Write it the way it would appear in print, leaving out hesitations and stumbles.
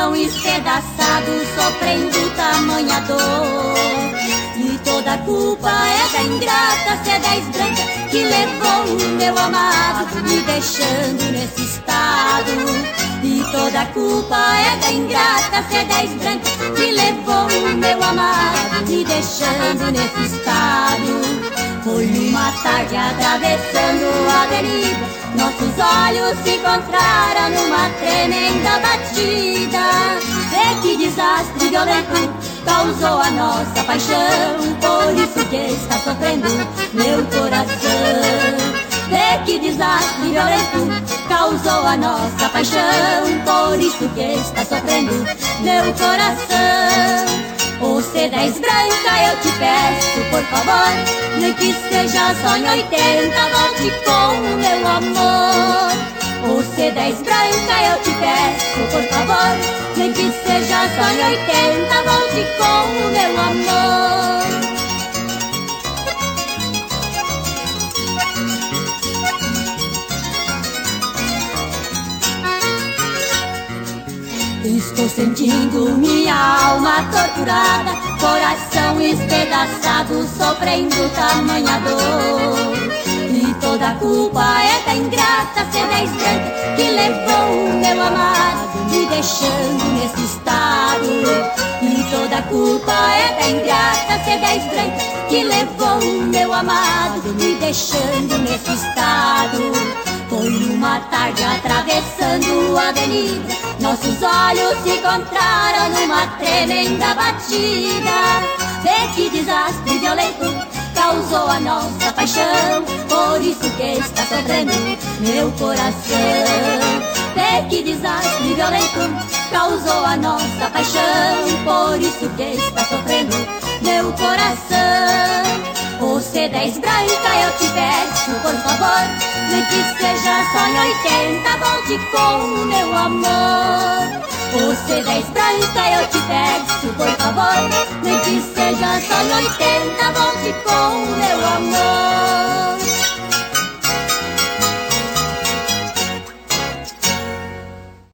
coração espedaçado, sofrendo tamanha dor. E toda a culpa é da ingrata C10 branca, que levou o meu amado, me deixando nesse estado. E toda a culpa é da ingrata C10 branca, que levou o meu amado, me deixando nesse estado. Foi numa tarde atravessando a avenida, nossos olhos se encontraram numa tremenda batida. Vê que desastre violento causou a nossa paixão, por isso que está sofrendo meu coração. Vê que desastre violento causou a nossa paixão, por isso que está sofrendo meu coração. Ô C10 branca, eu te peço, por favor, nem que seja só em 80, volte com o meu amor. Ô C10 branca, eu te peço, por favor, nem que seja só em 80, volte com o meu amor. Estou sentindo minha alma torturada, coração espedaçado, sofrendo tamanha dor. E toda a culpa é da ingrata C10 branca, que levou o meu amado, me deixando nesse estado. E toda a culpa é da ingrata C10 branca, que levou o meu amado, me deixando nesse estado. Foi numa tarde atravessando a avenida, nossos olhos se encontraram numa tremenda batida. Vê que desastre violento causou a nossa paixão, por isso que está sofrendo meu coração. Vê que desastre violento causou a nossa paixão, por isso que está sofrendo meu coração. Ô C10 branca, eu te peço, por favor, nem que seja só em 80, volte com o meu amor. Ô C10 branca, eu te peço, por favor, nem que seja só em 80, volte com o meu amor.